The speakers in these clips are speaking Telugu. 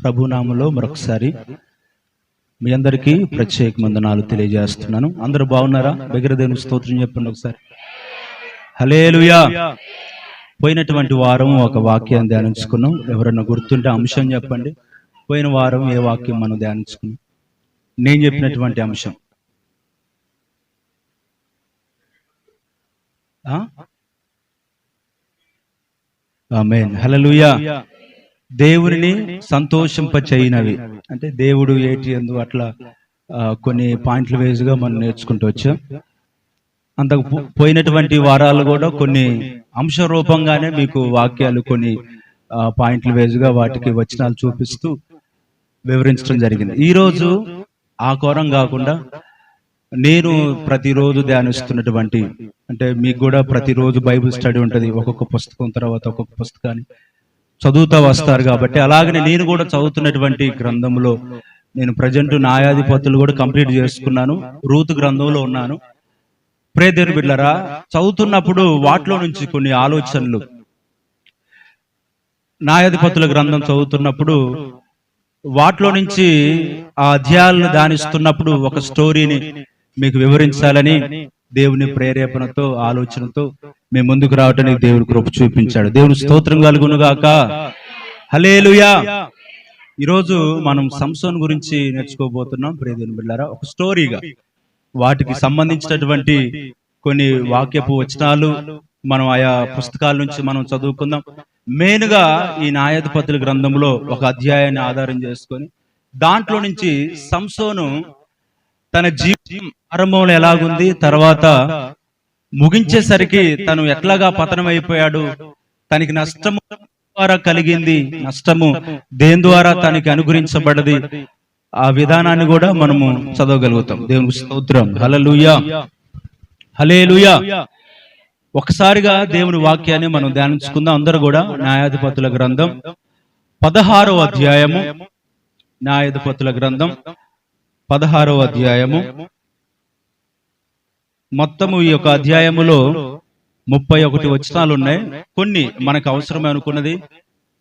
ప్రభునామములో మరొకసారి మీ అందరికీ ప్రత్యేక వందనాలు తెలియజేస్తున్నాను. అందరూ బాగున్నారా? దగ్గర దేవుని స్తోత్రం చెప్పండి ఒకసారి. హల్లెలూయా. పోయినటువంటి వారం ఒక వాక్యాన్ని ధ్యానించుకున్నాం. ఎవరన్నా గుర్తుంటే అంశం చెప్పండి. పోయిన వారం ఏ వాక్యం మనం ధ్యానించుకున్నాం? నేను చెప్పినటువంటి అంశం ఆమేన్. హల్లెలూయా. దేవుని సంతోషింపచేయనవి అంటే దేవుడు ఏటి ఎందు అట్లా కొన్ని పాయింట్ల వేసుగా మనం నేర్చుకుంటూ వచ్చాం. అంతకు పోయినటువంటి వారాలు కూడా కొన్ని అంశ రూపంగానే మీకు వాక్యాలు కొన్ని పాయింట్ల వేసుగా వాటికి వచనాలు చూపిస్తూ వివరించడం జరిగింది. ఈరోజు ఆ కోరం కాకుండా నేను ప్రతిరోజు ధ్యానిస్తున్నటువంటి అంటే మీకు కూడా ప్రతిరోజు బైబిల్ స్టడీ ఉంటుంది. ఒక్కొక్క పుస్తకం తర్వాత ఒక్కొక్క పుస్తకాన్ని చదువుతా వస్తారు కాబట్టి అలాగనే నేను కూడా చదువుతున్నటువంటి గ్రంథంలో నేను ప్రజెంట్ న్యాయాధిపతులు కూడా కంప్లీట్ చేసుకున్నాను. రూతు గ్రంథంలో ఉన్నాను. ప్రియదేవుని బిడ్డలారా, చదువుతున్నప్పుడు వాటిలో నుంచి కొన్ని ఆలోచనలు, న్యాయాధిపతుల గ్రంథం చదువుతున్నప్పుడు వాటిలో నుంచి ఆ అధ్యాయాలను ధ్యానిస్తున్నప్పుడు ఒక స్టోరీని మీకు వివరించాలని దేవుని ప్రేరేపణతో ఆలోచనతో మేము ముందుకు రావడానికి దేవుని కృప చూపించాడు. దేవుని స్తోత్రం కలుగునుగాక. హల్లెలూయా. ఈరోజు మనం సంసోన్ గురించి నేర్చుకోబోతున్నాం. ప్రియదేవుని బిడ్డలారా, ఒక స్టోరీగా వాటికి సంబంధించినటువంటి కొన్ని వాక్యపు వచనాలు మనం ఆయా పుస్తకాల నుంచి మనం చదువుకుందాం. మెయిన్గా ఈ న్యాయాధిపతుల గ్రంథంలో ఒక అధ్యాయాన్ని ఆధారం చేసుకొని దాంట్లో నుంచి సంసోను తన జీవితం ఆరంభంలో ఎలాగుంది, తర్వాత ముగించేసరికి తను ఎట్లాగా పతనం అయిపోయాడు, తనకి నష్టము ద్వారా కలిగింది, నష్టము దేని ద్వారా తనకి అనుగ్రహించబడ్డది, ఆ విధానాన్ని కూడా మనము చదవగలుగుతాం. దేవునికి స్తోత్రం. హల్లెలూయా. హల్లెలూయా. ఒకసారిగా దేవుని వాక్యాన్ని మనం ధ్యానించుకుందాం. అందరూ కూడా న్యాయాధిపతుల గ్రంథం 16వ అధ్యాయము. న్యాయాధిపతుల గ్రంథం 16వ అధ్యాయము. మొత్తము ఈ యొక్క అధ్యాయములో 31 వచనాలు ఉన్నాయి. కొన్ని మనకు అవసరమే అనుకున్నది,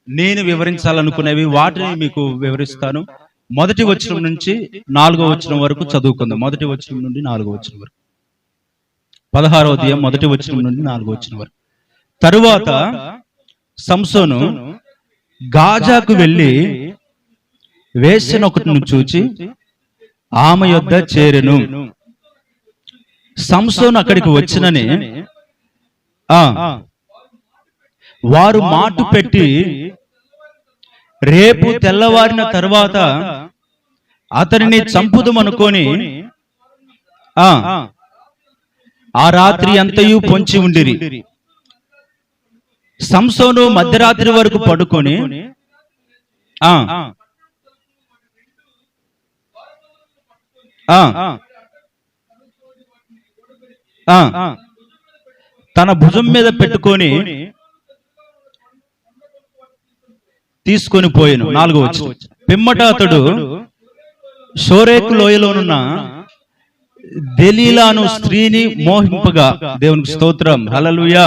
నేను వివరించాలనుకునేవి వాటిని మీకు వివరిస్తాను. మొదటి వచనం నుంచి 4వ వచనం వరకు చదువుకుందాం. మొదటి వచనం నుండి 4వ వచనం వరకు. 16వ అధ్యాయం మొదటి వచనం నుండి 4వ వచనం వరకు. తరువాత సంసోను గాజాకు వెళ్ళి వేశ్యనొకటిని చూచి ఆమె యొద్ద చేరెను. సంసోను అక్కడికి వచ్చినని వారు మాటు పెట్టి రేపు తెల్లవారిన తర్వాత అతనిని చంపుదమనుకొని ఆ రాత్రి అంతయు పొంచి ఉండిరి. సంసోను మధ్యరాత్రి వరకు పడుకొని తన భుజం మీద పెట్టుకొని తీసుకొని పోయాను. 4వ వచనం. పిమ్మట అతడు షోరేకు లోయలోనున్న దెలీలాను స్త్రీని మోహింపగా. దేవునికి స్తోత్రం. హల్లెలూయా.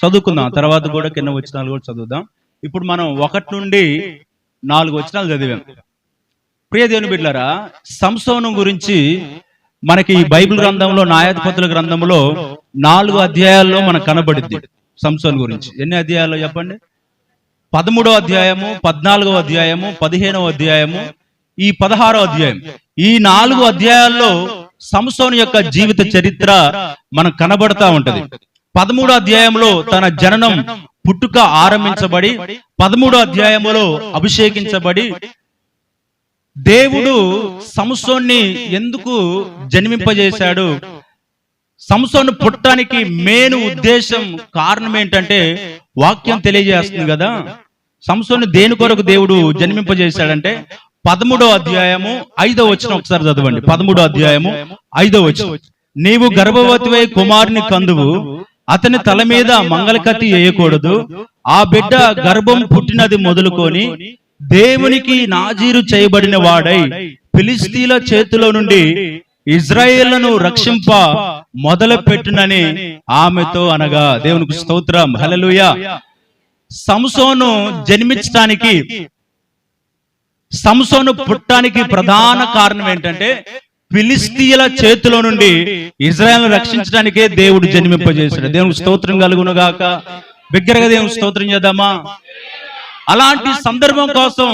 చదువుకుందాం. తర్వాత కూడా కింద వచనాలు కూడా చదువుదాం. ఇప్పుడు మనం 1 నుండి 4 వచనాలు చదివాం. ప్రియ దేవుని బిడ్డలారా, సంసోను గురించి మనకి ఈ బైబిల్ గ్రంథంలో న్యాయాధిపతుల గ్రంథంలో 4 అధ్యాయాల్లో మనకు కనబడింది. సంసోను గురించి ఎన్ని అధ్యాయాల్లో చెప్పండి? 13వ అధ్యాయము, 14వ అధ్యాయము, 15వ అధ్యాయము, ఈ 16వ అధ్యాయం. ఈ 4 అధ్యాయాల్లో సంసోను యొక్క జీవిత చరిత్ర మనకు కనబడతా ఉంటది. 13వ అధ్యాయంలో తన జననం పుట్టుక ఆరంభించబడి 13వ అధ్యాయములో అభిషేకించబడి దేవుడు సంసోన్ని ఎందుకు జన్మింపజేశాడు, సంసోను పుట్టడానికి మెయిన్ ఉద్దేశం కారణం ఏంటంటే వాక్యం తెలియజేస్తుంది కదా. సంసోను దేని కొరకు దేవుడు జన్మింపజేశాడంటే 13వ అధ్యాయము 5వ వచనం ఒకసారి చదవండి. 13వ అధ్యాయము 5వ వచనం. నీవు గర్భవతివై కుమారుని కందువు, అతని తల మీద మంగళకత్తి వేయకూడదు. ఆ బిడ్డ గర్భం పుట్టినది మొదలుకొని దేవునికి నాజీరు చేయబడిన వాడై ఫిలిస్తీన్ల చేతిలో నుండి ఇజ్రాయేళ్లను రక్షింప మొదలు పెట్టునని ఆమెతో అనగా. దేవునికి స్తోత్రం. హల్లెలూయా. సంసోను జన్మించడానికి సంసోను పుట్టడానికి ప్రధాన కారణం ఏంటంటే ఫిలిస్తీయుల చేతిలో నుండి ఇజ్రాయెల్ను రక్షించడానికే దేవుడు జన్మింపజేశాడు. దేవునికి స్తోత్రం కలుగును గాక. బిగ్గరగా దేవునికి స్తోత్రం చేద్దామా? అలాంటి సందర్భం కోసం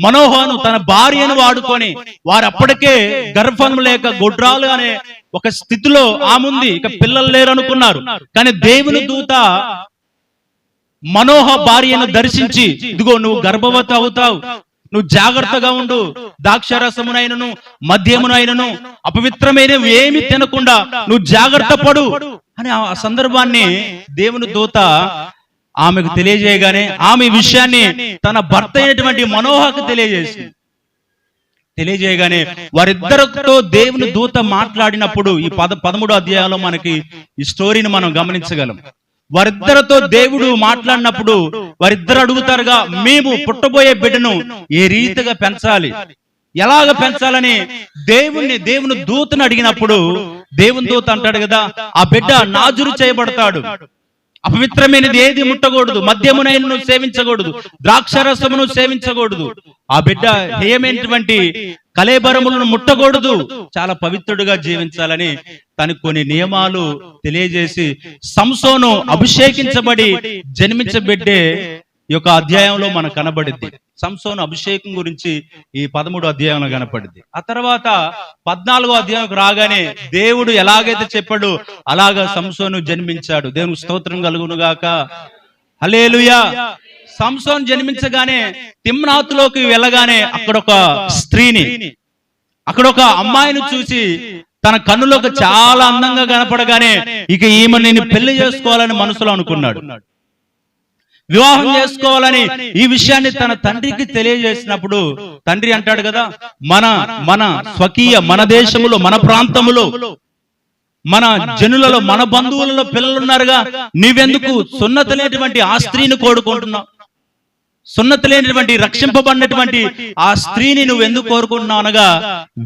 మనోహను తన భార్యను వాడుకొని, వారు అప్పటికే గర్భం లేక గొడ్రాలు అనే ఒక స్థితిలో ఆముంది, ఇక పిల్లలు లేరు అనుకున్నారు. కానీ దేవుని దూత మనోహ భార్యను దర్శించి, ఇదిగో నువ్వు గర్భవతి అవుతావు, నువ్వు జాగ్రత్తగా ఉండు, ద్రాక్షరసమునైనను మద్యమునైనను అపవిత్రమైనవి ఏమి తినకుండా నువ్వు జాగ్రత్త పడు అని ఆ సందర్భాన్ని దేవుని దూత ఆమెకు తెలియజేయగానే ఆమె విషయాన్ని తన భర్త అయినటువంటి మనోహకు తెలియజేయగానే వారిద్దరితో దేవుని దూత మాట్లాడినప్పుడు ఈ 13వ అధ్యాయంలో మనకి ఈ స్టోరీని మనం గమనించగలం. వారిద్దరితో దేవుడు మాట్లాడినప్పుడు వారిద్దరు అడుగుతారుగా, మేము పుట్టబోయే బిడ్డను ఏ రీతిగా పెంచాలి, ఎలాగ పెంచాలని దేవుని దూతను అడిగినప్పుడు దేవుని దూత అంటాడు కదా, ఆ బిడ్డ నాజురు చేయబడతాడు, అపవిత్రమైనది ఏది ముట్టకూడదు, మద్యమునైనను సేవించకూడదు, ద్రాక్షరసమును సేవించకూడదు, ఆ బిడ్డ హేయమైనటువంటి కళేబరములను ముట్టకూడదు, చాలా పవిత్రుడుగా జీవించాలని తనకు కొన్ని నియమాలు తెలియజేసి సంసోను అభిషేకించబడి జన్మించబెట్టే ఈ యొక్క అధ్యాయంలో మనకు కనబడింది. సంసోను అభిషేకం గురించి ఈ 13వ అధ్యాయంలో కనపడింది. ఆ తర్వాత 14వ అధ్యాయంకి రాగానే దేవుడు ఎలాగైతే చెప్పాడు అలాగా సంసోను జన్మించాడు. దేవునికి స్తోత్రం కలుగును గాక. హల్లెలూయా. సంసోను జన్మించగానే తిమ్నాతులోకి వెళ్ళగానే అక్కడ ఒక అమ్మాయిని చూసి తన కన్నులోకి చాలా అందంగా కనపడగానే ఇక ఈమె నేను పెళ్లి చేసుకోవాలని మనసులో అనుకున్నాడు, వివాహం చేసుకోవాలని ఈ విషయాన్ని తన తండ్రికి తెలియజేసినప్పుడు తండ్రి అంటాడు కదా, మన స్వకీయ మన దేశములో మన ప్రాంతములో మన జనులలో మన బంధువులలో పిల్లలున్నారుగా, నీవెందుకు సున్నతి లేనటువంటి ఆ స్త్రీని కోరుకుంటున్నావు, సున్నతి లేనటువంటి రక్షింపబడినటువంటి ఆ స్త్రీని నువ్వు ఎందుకు కోరుకుంటున్నావు అనగా,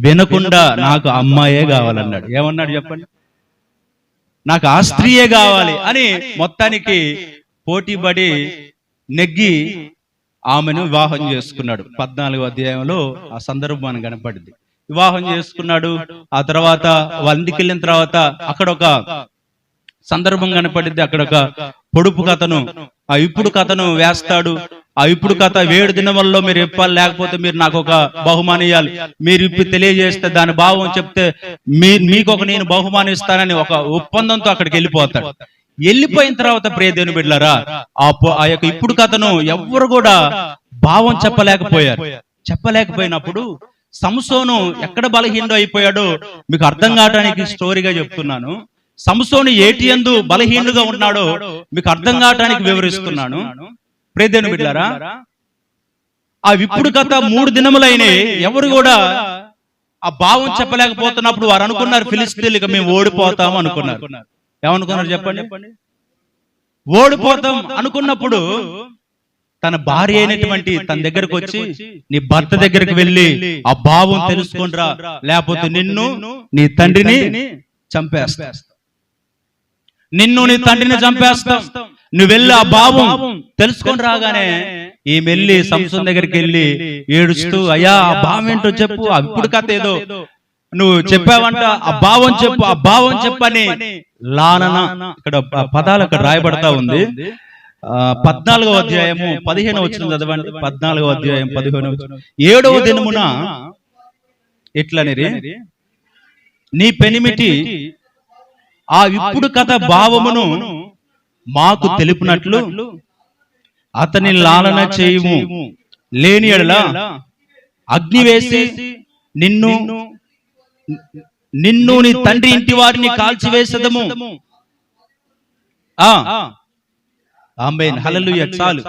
వినకుండా నాకు అమ్మాయే కావాలన్నాడు. ఏమన్నాడు చెప్పండి? నాకు ఆ స్త్రీయే కావాలి అని మొత్తానికి పోటీపడి నెగ్గి ఆమెను వివాహం చేసుకున్నాడు. 14వ అధ్యాయంలో ఆ సందర్భం మనకు కనపడింది. వివాహం చేసుకున్నాడు. ఆ తర్వాత వాళ్ళకి వెళ్ళిన తర్వాత అక్కడ ఒక సందర్భం కనపడింది. అక్కడ ఒక పొడుపు కథను ఆ ఇప్పుడు కథను వేస్తాడు. ఆ ఇప్పుడు కథ 7 దినములలో మీరు ఇప్పాలి, లేకపోతే మీరు నాకు ఒక బహుమానం ఇవ్వాలి, మీరు ఇప్పుడు తెలియజేస్తే దాని భావం చెప్తే మీకు ఒక నేను బహుమానిస్తానని ఒక ఒప్పందంతో అక్కడికి వెళ్ళిపోతాడు. వెళ్ళిపోయిన తర్వాత ప్రియ దేవుని బిడ్డలారా, ఆ యొక్క ఇప్పుడు కథను ఎవ్వరు కూడా భావం చెప్పలేకపోయినప్పుడు సంసోను ఎక్కడ బలహీనుడు అయిపోయాడో మీకు అర్థం కావడానికి స్టోరీగా చెప్తున్నాను. సంసోను ఏటి యందు బలహీనుడుగా ఉన్నాడో మీకు అర్థం కావడానికి వివరిస్తున్నాను. ప్రియ దేవుని బిడ్డలారా, ఆ ఇప్పుడు కథ 3 దినములైనాయి, ఎవరు కూడా ఆ భావం చెప్పలేకపోతున్నప్పుడు వారు అనుకున్నారు ఫిలిస్తీన్లుగా మేము ఓడిపోతాము అనుకున్నారు. ఏమనుకున్నారు చెప్పండి? ఓడిపోతాం అనుకున్నప్పుడు తన భార్య అయినటువంటి తన దగ్గరకు వచ్చి, నీ భర్త దగ్గరికి వెళ్ళి ఆ భావం తెలుసుకుంటరా, లేకపోతే నిన్ను నీ తండ్రిని చంపేస్తా, నిన్ను నీ తండ్రిని చంపేస్తా, నువ్వు వెళ్ళి ఆ భావం తెలుసుకొని రాగానే ఈ వెళ్ళి సంసోను దగ్గరికి వెళ్ళి ఏడుస్తూ, అయ్యా ఆ భావం ఏంటో చెప్పు, ఇప్పుడు కథ ఏదో నువ్వు చెప్పావంట, ఆ భావం చెప్పని లానన ఇక్కడ పదాలు అక్కడ రాయబడతా ఉంది. 14వ అధ్యాయము 15వ వచనం చదవండి. 14వ అధ్యాయం 15వ వచనం. 7వ దినమున ఎట్లనిరి నీ పెనిమిటి ఆ ఇప్పుడు కథ భావమును మాకు తెలుపునట్లు అతని లాలన చేయుము, లేని ఎడల అగ్ని వేసి నిన్ను నీ తండ్రి ఇంటి వారిని కాల్చివేసదము. ఆమేన్, హల్లెలూయా. చాలు.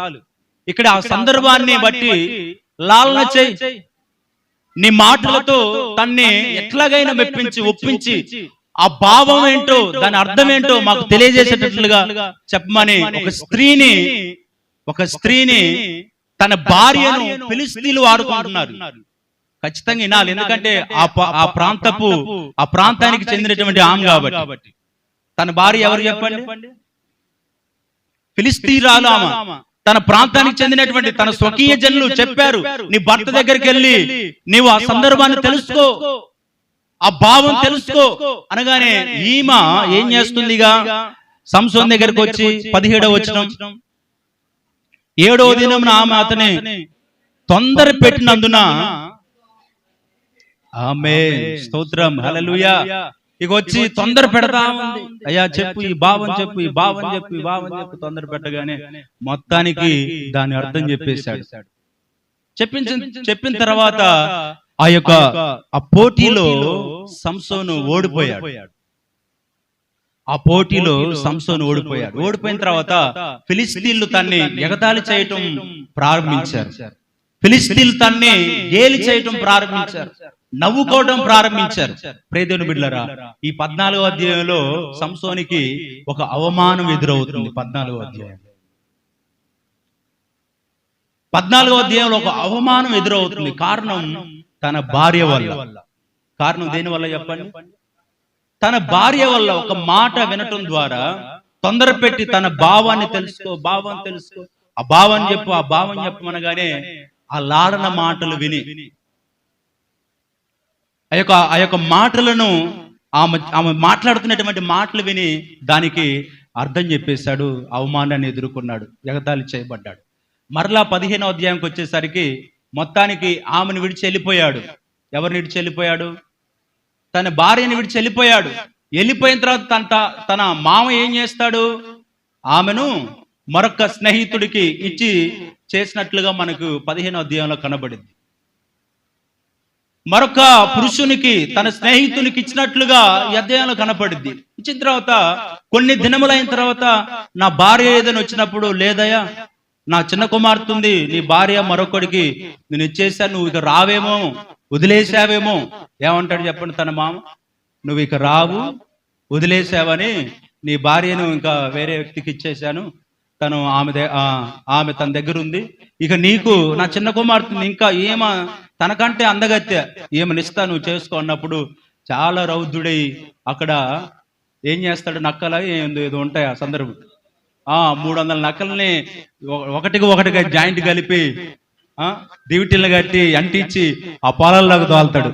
ఇక్కడ ఆ సందర్భాన్ని బట్టి లాలన చేయి, నీ మాటలతో తన్ని ఎట్లాగైనా ఒప్పించి ఆ భావం ఏంటో దాని అర్థం ఏంటో మాకు తెలియజేసేటట్లుగా చెప్పమని ఒక స్త్రీని తన భార్యను ఫిలిస్తీన్లు వాడుకుంటున్నారు. ఖచ్చితంగా వినాలి, ఎందుకంటే ఆ ప్రాంతానికి చెందినటువంటి ఆమె కాబట్టి. తన భార్య ఎవరు చెప్పండి? ఫిలిస్తీరాలు ఆమె. తన ప్రాంతానికి చెందినటువంటి తన స్వకీయ జనులు చెప్పారు, నీ భర్త దగ్గరికి వెళ్ళి నీవు ఆ సందర్భాన్ని తెలుసుకో, ఆ భావం తెలుసుకో అనగానే ఈమె ఏం చేస్తుందిగా, సంసోన్ దగ్గరికి వచ్చి 17వ వచనం, 7వ దినం ఆమె అతని తొందర పెట్టినందున, ఆమేన్ స్తోత్రం హల్లెలూయా, ఇక వచ్చి తొందర పెడతా ఉంది, అయ్యా చెప్పు, ఈ భావం చెప్పు, ఈ భావం చెప్పు, ఈ భావం చెప్పు, తొందర పెట్టగానే మొత్తానికి దాని అర్థం చెప్పేశాడు. చెప్పిన తర్వాత ఆ పోటీలో సంసోను ఓడిపోయాడు. ఆ పోటీలో సంసోను ఓడిపోయాడు. ఓడిపోయిన తర్వాత ఫిలిస్తీన్లు తన్ని ఎగతాళి చేయటం ప్రారంభించారు. ఫిలిస్తీన్లు తన్ని గేలి చేయటం ప్రారంభించారు, నవ్వుకోవడం ప్రారంభించారు. ప్రియదేవుని బిడ్డలారా, ఈ 14వ అధ్యాయంలో సంసోనికి ఒక అవమానం ఎదురవుతుంది. 14వ అధ్యాయంలో ఒక అవమానం ఎదురవుతుంది. కారణం తన భార్య వల్ల. కారణం దేని వల్ల చెప్పండి? తన భార్య వల్ల ఒక మాట వినటం ద్వారా తొందర పెట్టి తన భావాన్ని తెలుసుకో, భావం తెలుసుకో, ఆ భావం చెప్పు, ఆ భావం చెప్పమనగానే ఆ లాడన మాటలు విని ఆ యొక్క మాటలను ఆమె మాట్లాడుతున్నటువంటి మాటలు విని దానికి అర్థం చెప్పేశాడు. అవమానాన్ని ఎదుర్కొన్నాడు, ఎగతాళి చేయబడ్డాడు. మరలా 15వ అధ్యాయంకి వచ్చేసరికి మొత్తానికి ఆమెను విడిచి వెళ్ళిపోయాడు. ఎవరిని విడిచి వెళ్ళిపోయాడు? తన భార్యని విడిచి వెళ్ళిపోయాడు. వెళ్ళిపోయిన తర్వాత తన మామ ఏం చేస్తాడు? ఆమెను మరొక స్నేహితుడికి ఇచ్చి చేసినట్లుగా మనకు 15వ అధ్యాయంలో కనబడింది. మరొక పురుషునికి, తన స్నేహితునికి ఇచ్చినట్లుగా ఈ అధ్యాయంలో కనపడింది. ఇచ్చిన తర్వాత కొన్ని దినములైన తర్వాత నా భార్య ఏదైనా వచ్చినప్పుడు, లేదయ్యా నా చిన్న కుమార్తె, నీ భార్య మరొకడికి నేను ఇచ్చేసాను, నువ్వు ఇక రావేమో, వదిలేసావేమో. ఏమంటాడు చెప్పండి తన మామ? నువ్వు ఇక రావు, వదిలేసావని, నీ భార్యను ఇంకా వేరే వ్యక్తికి ఇచ్చేసాను, తను ఆమె తన దగ్గర ఉంది, ఇక నీకు నా చిన్న కుమార్తెని ఇంకా తనకంటే అందగత్య ఏమనిస్తా, నువ్వు చేసుకో అన్నప్పుడు చాలా రౌద్రుడై అక్కడ ఏం చేస్తాడు? నక్కల ఏదో ఉంటాయి ఆ సందర్భం, 300 నక్కల్ని ఒకటిగా జాయింట్ కలిపి దివిటిల్ని కట్టి అంటించి ఆ పొలాల్లోకి తోలుతాడు.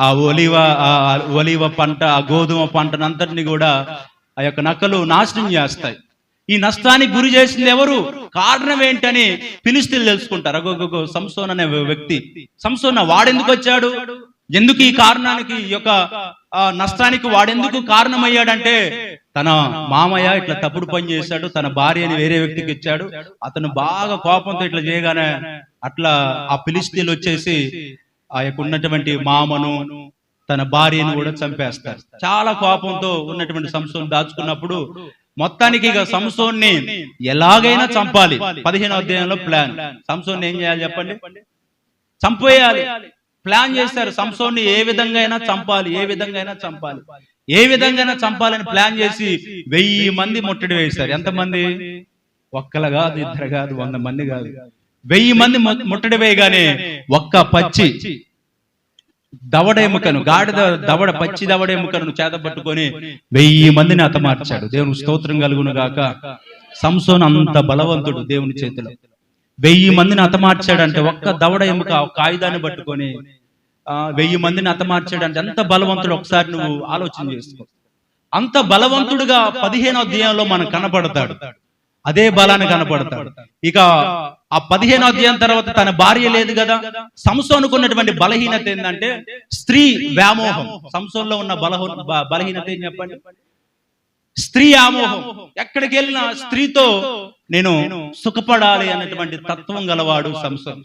ఆ ఒలివ పంట, ఆ గోధుమ పంటనంతటిని కూడా ఆ యొక్క నక్కలు నాశనం చేస్తాయి. ఈ నష్టానికి గురి చేసింది ఎవరు? కారణం ఏంటని ఫిలిస్తీన్లు తెలుసుకుంటారు. అగోగో సంసోన్ అనే వ్యక్తి, సంసోన్ వాడెందుకు వచ్చాడు, ఎందుకు ఈ కారణానికి, ఈ యొక్క నష్టానికి వాడెందుకు కారణమయ్యాడంటే తన మామయ్య ఇట్లా తప్పుడు పని చేశాడు, తన భార్యని వేరే వ్యక్తికి ఇచ్చాడు. అతను బాగా కోపంతో ఇట్లా చేయగానే అట్లా ఆ ఫిలిస్తీన్లు వచ్చేసి ఆ యొక్క ఉన్నటువంటి మామను, తన భార్యను కూడా చంపేస్తారు. చాలా కోపంతో ఉన్నటువంటి సంసోన్ దాచుకున్నప్పుడు మొత్తానికి ఇక సంసోన్ని ఎలాగైనా చంపాలి. 15వ అధ్యాయంలో ప్లాన్, సంసోన్ని ఏం చేయాలి చెప్పండి? చంపేయాలి. ప్లాన్ చేశారు. సంసోన్ని ఏ విధంగా అయినా చంపాలి, ఏ విధంగా అయినా చంపాలి, ఏ విధంగా అయినా చంపాలని ప్లాన్ చేసి 1000 మంది ముట్టడి వేశారు. ఎంతమంది? ఒక్కలు కాదు, ఇద్దరు కాదు, 100 మంది కాదు, 1000 మంది ముట్టడి వేయగానే ఒక్క పచ్చి దవడ ఎముకను, గాడిద దవడ, పచ్చి దవడ ఎముకను చేతపట్టుకొని 1000 మందిని హతమార్చాడు. దేవుని స్తోత్రం కలుగును గాక. సంసోన్ అంత బలవంతుడు దేవుని చేతిలో. 1000 మందిని హతమార్చాడంటే, ఒక్క దవడ ఎముక, ఒక ఆయుధాన్ని పట్టుకొని 1000 మందిని హతమార్చాడంటే ఎంత బలవంతుడు ఒకసారి నువ్వు ఆలోచన చేసుకో. అంత బలవంతుడుగా 15వ అధ్యాయంలో మనకు కనపడతాడు. అదే బలాన్ని కనపడతాడు. ఇక ఆ 15వ అధ్యాయం తర్వాత తన భార్య లేదు కదా. సంసోనుకు ఉన్నటువంటి బలహీనత ఏంటంటే స్త్రీ వ్యామోహం. సంసోన్లో ఉన్న బలహీనత ఏం చెప్పండి? స్త్రీ వ్యామోహం. ఎక్కడికి వెళ్ళినా స్త్రీతో నేను సుఖపడాలి అన్నటువంటి తత్వం గలవాడు సంసోన్.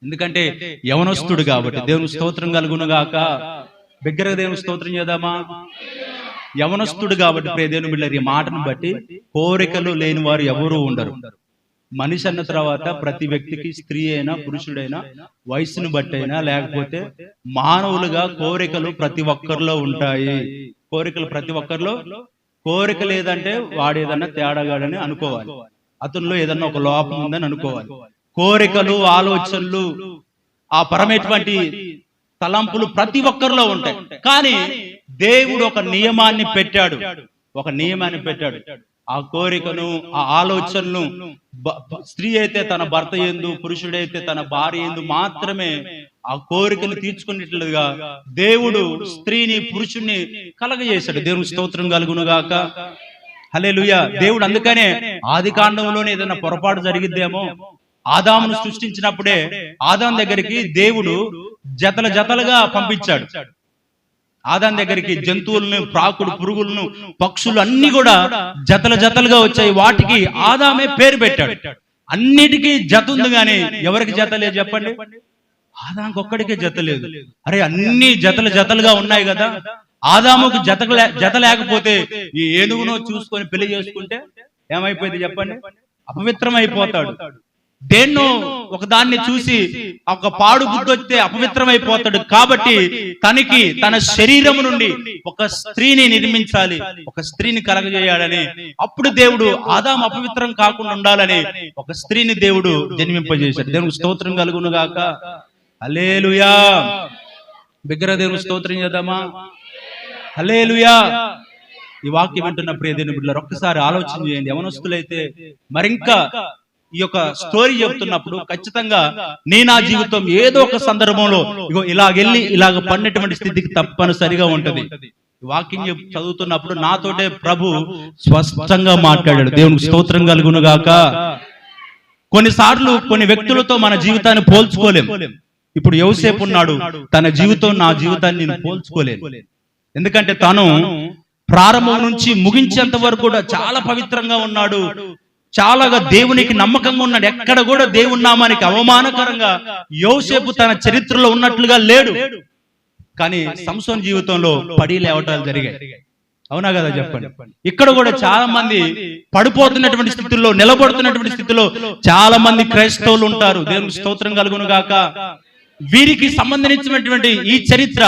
ఎందుకంటే యవనస్తుడు కాబట్టి. దేవుని స్తోత్రం కలుగును గాక. బిగ్గరగా దేవుని స్తోత్రం చేద్దామా? యవనస్తుడు కాబట్టి ప్రియ దేవుని బిడ్డలారా, ఈ మాటను బట్టి కోరికలు లేని వారు ఎవరూ ఉండరు. మనిషి అన్న తర్వాత ప్రతి వ్యక్తికి, స్త్రీ అయినా పురుషుడైనా, వయసును బట్టి అయినా, లేకపోతే మానవులుగా కోరికలు ప్రతి ఒక్కరిలో ఉంటాయి. కోరికలు ప్రతి ఒక్కరిలో. కోరిక లేదంటే వాడు ఏదన్నా తేడాగాడని అనుకోవాలి, అతనిలో ఏదన్నా ఒక లోపం ఉందని అనుకోవాలి. కోరికలు, ఆలోచనలు, ఆ పరమైనటువంటి తలంపులు ప్రతి ఒక్కరిలో ఉంటాయి. కానీ దేవుడు ఒక నియమాన్ని పెట్టాడు, ఒక నియమాన్ని పెట్టాడు. ఆ కోరికను, ఆ ఆలోచనను స్త్రీ అయితే తన భర్త యందు, పురుషుడైతే తన భార్య యందు మాత్రమే ఆ కోరికను తీర్చుకునేట్లుగా దేవుడు స్త్రీని పురుషుణ్ణి కలగజేశాడు. దేవుని స్తోత్రం కలుగునుగాక. హల్లెలూయా. దేవుడు అందుకనే ఆది కాండంలోనే ఏదైనా పొరపాటు జరిగిద్దేమో, ఆదామును సృష్టించినప్పుడే ఆదాం దగ్గరికి దేవుడు జతలుగా పంపించాడు. ఆదాం దగ్గరికి జంతువులను, ప్రాకుడు, పురుగులను, పక్షులు అన్ని కూడా జతలుగా వచ్చాయి. వాటికి ఆదామే పేరు పెట్టాడు. అన్నిటికీ జత ఉంది, కానీ ఎవరికి జత లేదు చెప్పండి? ఆదాంకి ఒక్కడికే జత లేదు. అరే, అన్ని జతలుగా ఉన్నాయి కదా. ఆదాముకు జత లేకపోతే ఈ ఏనుగునో చూసుకొని పెళ్లి చేసుకుంటే ఏమైపోయింది చెప్పండి? అపవిత్రం అయిపోతాడు. దేన్నో ఒక దాన్ని చూసి ఒక పాడు బుద్ధి వస్తే అపవిత్రం అయిపోతాడు. కాబట్టి తన శరీరము నుండి ఒక స్త్రీని నిర్మించాలి, ఒక స్త్రీని కలగజేయాలని, అప్పుడు దేవుడు ఆదాము అపవిత్రం కాకుండా ఉండాలని ఒక స్త్రీని దేవుడు జన్మింపజేశాడు. దేవునికి స్తోత్రం కలుగును గాక. హల్లెలూయా. బిగ్గర దేవుని స్తోత్రం చేద్దామా? హల్లెలూయా. ఈ వాక్యం వింటున్న ప్రియ దేవుని బిడ్డలారా, ఒక్కసారి ఆలోచన చేయండి. యవనస్తులైతే మరింకా ఈ యొక్క స్టోరీ చెప్తున్నప్పుడు ఖచ్చితంగా నా జీవితం ఏదో ఒక సందర్భంలో ఇలాగ పడినటువంటి స్థితికి తప్పనిసరిగా ఉంటది. వాక్యం చదువుతున్నప్పుడు నాతోటే ప్రభు స్పష్టంగా మాట్లాడాడు. దేవునికి స్తోత్రం కలుగును గాక. కొన్నిసార్లు కొన్ని వ్యక్తులతో మన జీవితాన్ని పోల్చుకోలేం. ఇప్పుడు యోసేపు ఉన్నాడు, తన జీవితం నా జీవితాన్ని నేను పోల్చుకోలేను. ఎందుకంటే తను ప్రారంభం నుంచి ముగించేంత వరకు కూడా చాలా పవిత్రంగా ఉన్నాడు, చాలాగా దేవునికి నమ్మకంగా ఉన్నాడు. ఎక్కడ కూడా దేవుని నామానికి అవమానకరంగా యోసేపు తన చరిత్రలో ఉన్నట్లుగా లేడు. కానీ సంసోను జీవితంలో పడి లేవటాలు జరిగాయి. అవునా కదా చెప్పండి? ఇక్కడ కూడా చాలా మంది పడిపోతున్నటువంటి స్థితిలో, నిలబడుతున్నటువంటి స్థితిలో చాలా మంది క్రైస్తవులు ఉంటారు. దేవునికి స్తోత్రం కలుగును గాక. వీరికి సంబంధించినటువంటి ఈ చరిత్ర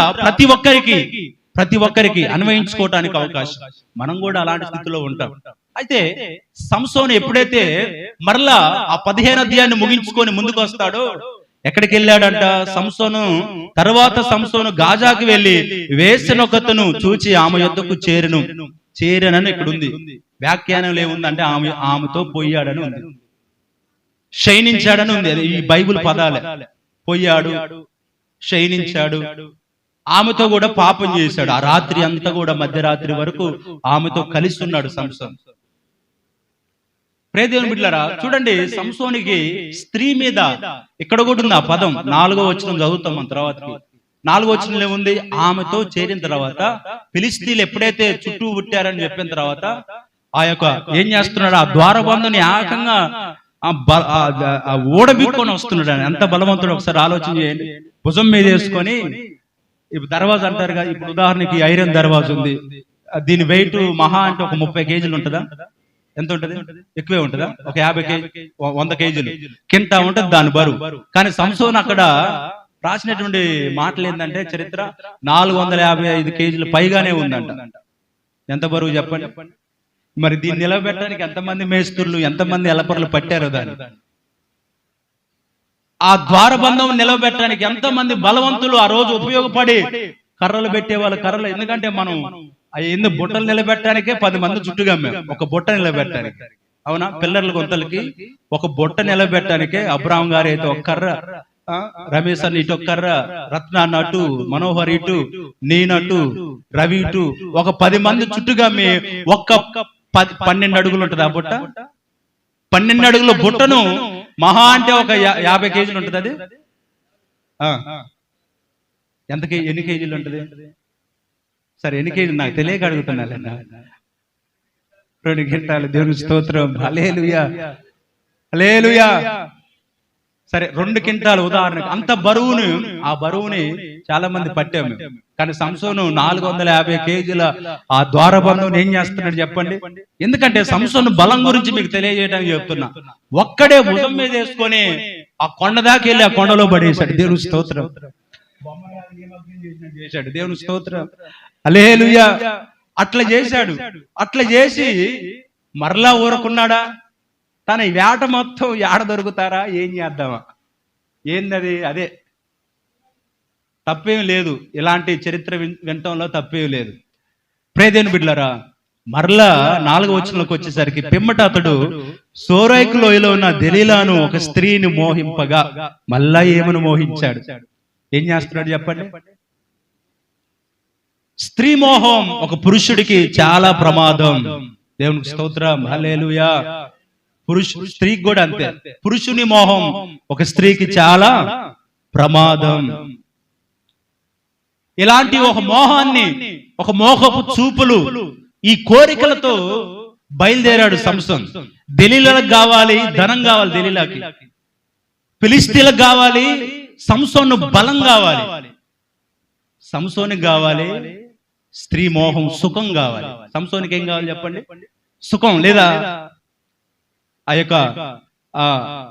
ప్రతి ఒక్కరికి అన్వయించుకోవటానికి అవకాశం. మనం కూడా అలాంటి స్థితిలో ఉంటాం. అయితే సంసోను ఎప్పుడైతే మరలా ఆ 15 అధ్యాయాన్ని ముగించుకొని ముందుకు వస్తాడో, ఎక్కడికి వెళ్ళాడంట సంసోను? తర్వాత సంసోను గాజాకి వెళ్లి వేశ్యనొకతను చూచి ఆమె యొద్దకు చేరనని ఇక్కడ ఉంది. వ్యాఖ్యానం ఏముందంటే ఆమెతో పోయాడని ఉంది, శయనించాడని ఉంది. ఈ బైబిల్ పదాలే. పోయాడు, శయనించాడు, ఆమెతో కూడా పాపం చేశాడు. ఆ రాత్రి అంతా కూడా మధ్యరాత్రి వరకు ఆమెతో కలిసి ఉన్నాడు సంసోను. ప్రియ దేవుని బిడ్డలారా, చూడండి, సంసోనికి స్త్రీ మీద ఇక్కడ కూడా ఉంది ఆ పదం. 4వ వచనం చదువుతాం మన తర్వాతకి. 4వ వచనంలో ఏముంది? ఆమెతో చేరిన తర్వాత ఫిలిష్తీయులు ఎప్పుడైతే చుట్టూ పుట్టారని చెప్పిన తర్వాత ఆ యొక్క ఏం చేస్తున్నాడు? ఆ ద్వారబంధుని ఏకంగా ఓడబీక్కొని వస్తున్నాడు. ఎంత బలవంతుడు ఒకసారి ఆలోచన చేయండి. భుజం మీద వేసుకొని, ఇప్పుడు దర్వాజా అంటారు కదా, ఇప్పుడు ఉదాహరణకి ఐరన్ దర్వాజా ఉంది, దీని వెయిట్ మహా అంటే ఒక 30 కేజీలు ఉంటుందా? ఎంత ఉంటది? ఎక్కువే ఉంటుందా? ఒక 50 కేజీ, 100 కేజీలు కింద ఉంటది దాని బరువు. కానీ సంసోను అక్కడ రాసినటువంటి మాటలు ఏంటంటే, చరిత్ర 455 కేజీలు పైగానే ఉందంట. ఎంత బరువు చెప్పండి? మరి దీన్ని నిలబెట్టడానికి ఎంతమంది మేస్త్రులు, ఎంతమంది ఎలపర్లు పట్టారు దాన్ని? ఆ ద్వారబంధం నిలబెట్టడానికి ఎంతమంది బలవంతులు ఆ రోజు ఉపయోగపడి కర్రలు పెట్టేవాళ్ళు. కర్రలు ఎందుకంటే మనం ఎందుకు బుట్టలు నిలబెట్టడానికే 10 మంది చుట్టుగా ఒక బుట్ట నిలబెట్టడానికి. అవునా? పిల్లర్ల గొంతలకి ఒక బుట్ట నిలబెట్టడానికే అబ్రాహం గారు అయితే ఒక కర్ర, రమేష్ అన్న ఇటు ఒక కర్ర, రత్న అన్నట్టు, మనోహర్ ఇటు, నేనట్టు, రవి ఇటు, ఒక 10 మంది చుట్టుగా ఒక్క 12 అడుగులు ఉంటది ఆ బుట్ట. 12 అడుగుల బుట్టను మహా అంటే ఒక 50 కేజీలు ఉంటుంది. అది ఎన్ని కేజీలు ఉంటుంది? సరే, ఎన్ని కేజీలు నాకు తెలియక అడుగుతున్నా. 2 గింటాలు. దేవుని స్తోత్రం. హల్లెలూయా, హల్లెలూయా. సరే, 2 కింటాలు ఉదాహరణకు. అంత ఆ బరువుని చాలా మంది పట్టాము. కానీ సంసోను 450 కేజీల ఆ ద్వారబంధం ఏం చేస్తున్నాడు చెప్పండి? ఎందుకంటే సంసోను బలం గురించి మీకు తెలియజేయడానికి చెప్తున్నా. ఒక్కడే భుజం మీద వేసుకొని ఆ కొండ దాకా వెళ్ళి ఆ కొండలో పడేశాడు. దేవుని స్తోత్రం. చేశాడు. దేవుని స్తోత్రం. హల్లెలూయా. అట్లా చేశాడు. అట్లా చేసి మరలా ఊరుకున్నాడా? తన వేట మొత్తం ఏడ దొరుకుతారా, ఏం చేద్దామా? ఏందది? అదే తప్పేం లేదు. ఇలాంటి చరిత్ర వినటంలో తప్పేం లేదు. ప్రియ దేవుని బిడ్డలారా, మరలా 4వ వచనంలోకి వచ్చేసరికి పిమ్మట అతడు సోరైకు లోయలో ఉన్న దెలీలాను ఒక స్త్రీని మోహింపగా మళ్ళా ఏమను మోహించాడు. ఏం చేస్తున్నాడు చెప్పండి? స్త్రీ మోహం ఒక పురుషుడికి చాలా ప్రమాదం. దేవునికి స్తోత్రం, హల్లెలూయా. స్త్రీకి కూడా అంతే. పురుషుని మోహం ఒక స్త్రీకి చాలా ప్రమాదం. ఇలాంటి ఒక మోహాన్ని, ఒక మోహపు చూపులు, ఈ కోరికలతో బయలుదేరాడు సంసోన్. దెలీలాకు కావాలి, ధనం కావాలి దెలీలాకి. ఫిలిష్తీయులకు కావాలి, సంసోను బలం కావాలి. సంసోనికి కావాలి స్త్రీ మోహం, సుఖం కావాలి. సంసోనికి ఏం కావాలి చెప్పండి? సుఖం. లేదా ఆ యొక్క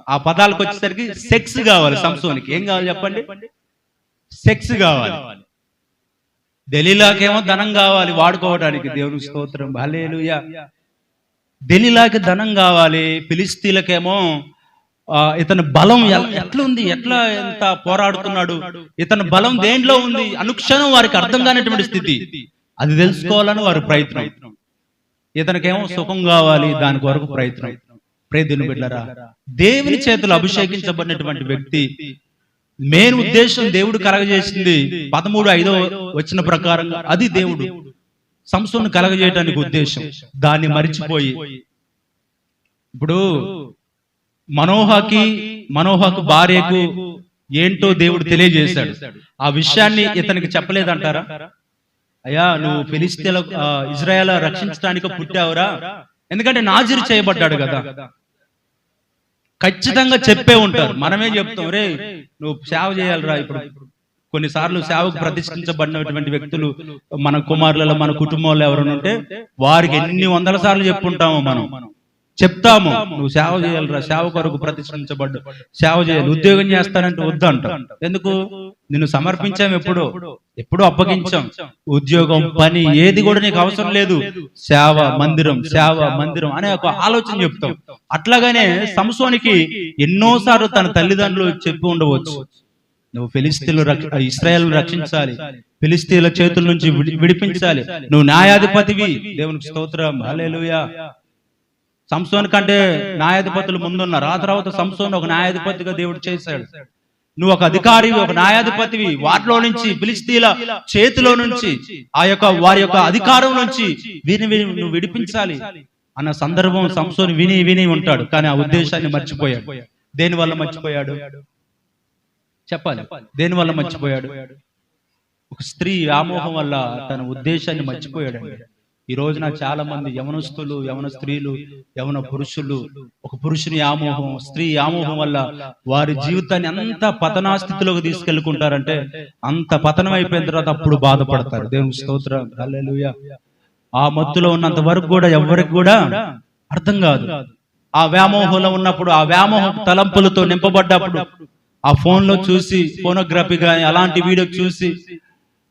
ఆ పదాలకు వచ్చేసరికి సెక్స్ కావాలి. సంసోనికి ఏం కావాలి చెప్పండి? సెక్స్ కావాలి. దెలీలాకేమో ధనం కావాలి వాడుకోవడానికి. దేవునికి స్తోత్రం, హల్లెలూయా. దెలీలాకి ధనం కావాలి, ఫిలిష్తీయులకేమో ఇతని బలం ఎట్లుంది, ఎంత పోరాడుతున్నాడు, ఇతని బలం దేంట్లో ఉంది, అనుక్షణం వారికి అర్థం కానిటువంటి స్థితి. అది తెలుసుకోవాలని వారి ప్రయత్నం. ఇతనికేమో సుఖం కావాలి, దాని కొరకు ప్రయత్నం. ప్రియదేవుని బిడ్డలారా, దేవుని చేతులు అభిషేకించబడినటువంటి వ్యక్తి మెయిన్ ఉద్దేశం దేవుడు కలగజేసింది 13:5 వచ్చిన ప్రకారంగా అది దేవుడు సంసోను కలగజేయడానికి ఉద్దేశం. దాన్ని మరిచిపోయి ఇప్పుడు మనోహకు భార్యకు ఏంటో దేవుడు తెలియజేశాడు. ఆ విషయాన్ని ఇతనికి చెప్పలేదంటారా? అయ్యా, నువ్వు ఫిలిష్తీయుల ఇజ్రాయెల్ రక్షించడానికి పుట్టావురా, ఎందుకంటే నాజీరు చేయబడ్డాడు కదా. ఖచ్చితంగా చెప్పే ఉంటారు. మనమే చెప్తాం, రే నువ్వు సేవ చేయాలిరా. ఇప్పుడు కొన్నిసార్లు సేవకు ప్రతిష్ఠించబడినటువంటి వ్యక్తులు మన కుమారులలో, మన కుటుంబంలో ఎవరైనా ఉంటే వారికి ఎన్ని వందల సార్లు చెప్పుంటామో మనం చెప్తాము, నువ్వు సేవ చేయాలిరా, సేవ కొరకు ప్రతిష్ఠించబడ్డు, సేవ చేయాలి. ఉద్యోగం చేస్తానంటే వద్దు అంటాం. ఎందుకు? నిన్ను సమర్పించాం, ఎప్పుడు అప్పగించాం. ఉద్యోగం, పని ఏది కూడా నీకు అవసరం లేదు. సేవ మందిరం అనే ఒక ఆలోచన చెప్తాం. అట్లాగానే సంసోనికి ఎన్నోసార్లు తన తల్లిదండ్రులు చెప్పి ఉండవచ్చు, నువ్వు ఫిలిష్తీయులు ఇశ్రాయేలును రక్షించాలి, ఫిలిష్తీయుల చేతుల నుంచి విడిపించాలి, నువ్వు న్యాయాధిపతివి. దేవునికి స్తోత్రం, హల్లెలూయా. సంసోను కంటే న్యాయాధిపతులు ముందున్నారు. ఆ తర్వాత సంసోను ఒక న్యాయాధిపతిగా దేవుడు చేశాడు. నువ్వు ఒక అధికారివి, ఒక న్యాయాధిపతివి. వాటిలో నుంచి, ఫిలిష్తీయుల చేతిలో నుంచి, వారి యొక్క అధికారం నుంచి వీరిని నువ్వు విడిపించాలి అన్న సందర్భం సంసోను విని ఉంటాడు. కానీ ఆ ఉద్దేశాన్ని మర్చిపోయాడు. దేని వల్ల మర్చిపోయాడు చెప్పాలి? దేని వల్ల మర్చిపోయాడు? ఒక స్త్రీ వ్యామోహం వల్ల తన ఉద్దేశాన్ని మర్చిపోయాడు. ఈ రోజున చాలా మంది యవనస్తులు, యవన స్త్రీలు, యవన పురుషులు ఒక పురుషుని వ్యామోహం, స్త్రీ వ్యామోహం వల్ల వారి జీవితాన్ని అంత పతనాస్థితిలోకి తీసుకెళ్లుకుంటారంటే, అంత పతనం అయిపోయిన తర్వాత అప్పుడు బాధపడతారు. దేవుని స్తోత్రం, హల్లెలూయా. ఆ మత్తులో ఉన్నంత వరకు కూడా ఎవరికి కూడా అర్థం కాదు. ఆ వ్యామోహంలో ఉన్నప్పుడు, ఆ వ్యామోహ తలంపులతో నింపబడ్డప్పుడు, ఆ ఫోన్ లో చూసి, ఫోనోగ్రఫీ కానీ అలాంటి వీడియో చూసి,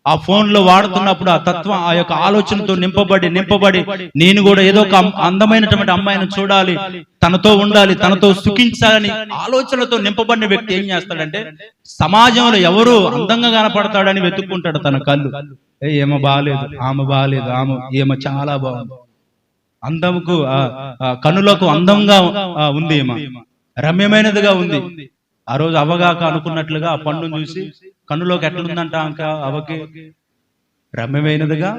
ఆ ఫోన్ లో వాడుతున్నప్పుడు ఆ తత్వం, ఆ యొక్క ఆలోచనతో నింపబడి నేను కూడా ఏదో ఒక అందమైనటువంటి అమ్మాయిని చూడాలి, తనతో ఉండాలి, తనతో సుఖించాలని ఆలోచనలతో నింపబడిన వ్యక్తి ఏం చేస్తాడంటే, సమాజంలో ఎవరు అందంగా కనపడతాడని వెతుక్కుంటాడు తన కళ్ళు. ఏమో బాగాలేదు, ఆమె బాగాలేదు, ఏమో చాలా బాగుంది, అందముకు కనులకు అందంగా ఉంది, ఏమో రమ్యమైనదిగా ఉంది. ఆ రోజు అవగాక అనుకున్నట్లుగా ఆ పండును చూసి కన్నులోకి ఎట్లుందంట అవకి రమ్యమైనదిగా,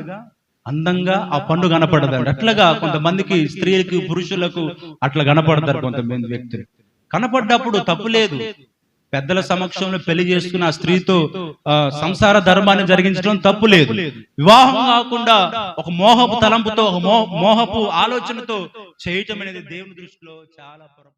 అందంగా ఆ పండు కనపడదండి. అట్లాగా కొంతమందికి, స్త్రీలకు, పురుషులకు అట్లా కనపడతారు కొంతమంది వ్యక్తులు. కనపడ్డప్పుడు తప్పు లేదు. పెద్దల సమక్షంలో పెళ్లి చేసుకున్న ఆ స్త్రీతో సంసార ధర్మాన్ని జరిగించడం తప్పు లేదు. వివాహం కాకుండా ఒక మోహపు తలంపుతో, ఒక మోహపు ఆలోచనతో చేయటం అనేది దేవుని దృష్టిలో చాలా పొరపాటు.